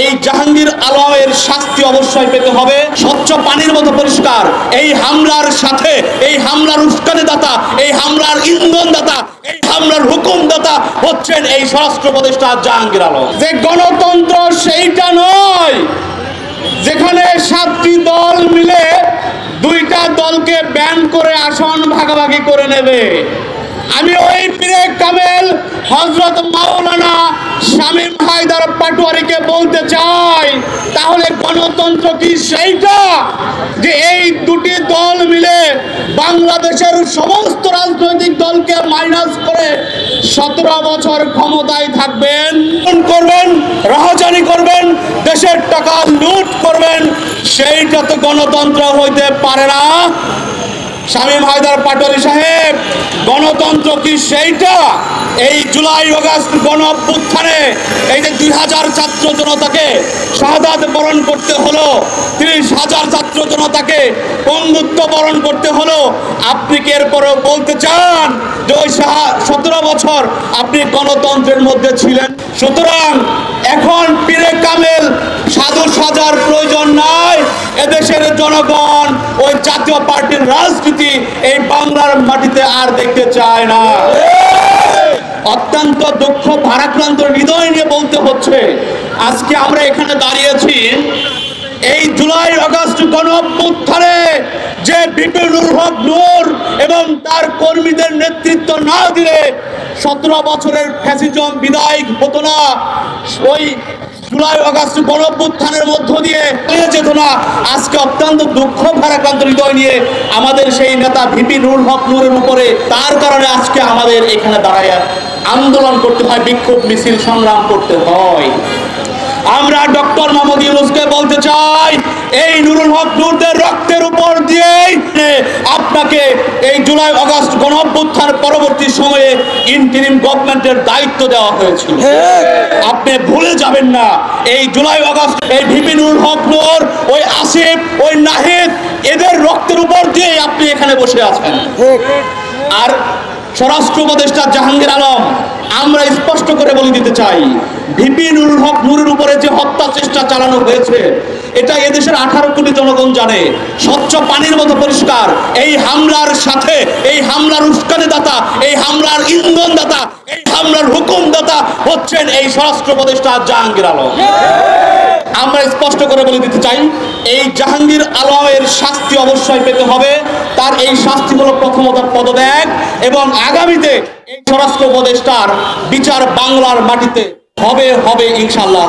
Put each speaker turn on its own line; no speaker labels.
এই জাহাঙ্গীর আলমের শাস্তি অবশ্যই পেতে হবে, স্বচ্ছ পানির মতো পরিষ্কার। এই হামলার সাথে, এই হামলার উস্কানিদাতা, এই হামলার ইন্ধনদাতা, এই হামলার হুকুমদাতা হচ্ছেন এই স্বরাষ্ট্র উপদেষ্টা জাহাঙ্গীর আলম। যে গণতন্ত্র সেইটা নয় যেখানে 7টি দল মিলে 2টা দলকে ব্যান করে আসন ভাগাভাগি করে নেবে। আমি ওই পীরে কামেল হযরত মাওলানা শামীম হায়দার পাটোয়ারিকে বলতে চাই, তাহলে গণতন্ত্র কি সেইটা যে এই 2টি দল মিলে বাংলাদেশের সমস্ত রাজনৈতিক দলকে মাইনাস করে 17 বছর ক্ষমতায় থাকবেন, করবেন, রাহাজানি করবেন, দেশের টাকা লুট করবেন? সেইটা তো গণতন্ত্র হইতে পারে না। শামীম হায়দার পাটোয়ারি সাহেব, গণতন্ত্র কি সেইটা এই জুলাই আগস্ট গণ অভ্যুত্থানে এই যে 2000 ছাত্র জনতাকে শাহাদাত বরণ করতে হলো, 30,000 ছাত্র জনতাকে বন্ধুত্ব বরণ করতে হলো, আপনি কি এরপরেও বলতে চান যে ওই 17 বছর আপনি গণতন্ত্রের মধ্যে ছিলেন? সুতরাং এখন পীরে কামেল সাধু সাজার প্রয়োজন নাই। এদেশের জনগণ ওই জাতীয় পার্টির রাজনীতি এই বাংলার মাটিতে আর দেখতে চায় না। অত্যন্ত দুঃখ ভারাক্রান্ত হৃদয় নিয়ে বলতে হচ্ছে, আজকে আমরা এখানে দাঁড়িয়েছি এই জুলাই আগস্ট গণ অভ্যুত্থানে যে ভিপি নুরুল হক নূর এবং তার কর্মীদের নেতৃত্ব না দিলে 17 বছরের ফ্যাসিজম বিদায় হতো না। ওই জুলাই আগস্ট গণ অভ্যুত্থানের মধ্য দিয়ে যেত না। আজকে অত্যন্ত দুঃখ ভারাক্রান্ত হৃদয় নিয়ে আমাদের সেই নেতা ভিপি নুরুল হক নূরের উপরে, তার কারণে আজকে আমাদের এখানে দাঁড়ায় আন্দোলন করতে হয়, বিক্ষোভ মিছিল সংগ্রাম করতে হয়। আমরা ডক্টর মোহাম্মদ ইউনূসকে বলতে চাই, এই নুরুল হক নূরদের রক্তের উপর দিয়েই আপনাকে এই জুলাই আগস্ট গণ অভ্যুত্থান পরবর্তী সময়ে ইন্টারিম গভর্নমেন্টের দায়িত্ব দেওয়া হয়েছিল। আপনি ভুলে যাবেন না, এই জুলাই আগস্ট এই ভিপি নুরুল হক নূর, ওই আসিফ, ওই নাহিদ, এদের রক্তের উপর দিয়েই আপনি এখানে বসে আছেন। আর স্বরাষ্ট্র উপদেষ্টা জাহাঙ্গীর আলম, আমরা স্পষ্ট করে বলে দিতে চাই, ভিপি নুরুল হক নূরের উপরে যে হত্যা চেষ্টা চালানো হয়েছে এটা এদেশের 18 কোটি জনগণ জানে, স্বচ্ছ পানির মতো পরিষ্কার। এই হামলার সাথে, এই হামলার উস্কানিদাতা, এই হামলার ইন্ধনদাতা, এই হামলার হুকুমদাতা হচ্ছেন এই স্বরাষ্ট্র উপদেষ্টা জাহাঙ্গীর আলম। আমরা স্পষ্ট করে বলে দিতে চাই, এই জাহাঙ্গীর আলমের শাস্তি অবশ্যই পেতে হবে। তার এই শাস্তি হলো প্রথমত পদত্যাগ, এবং আগামীতে এই স্বরাষ্ট্র উপদেষ্টার বিচার বাংলার মাটিতে হবে ইনশাআল্লাহ।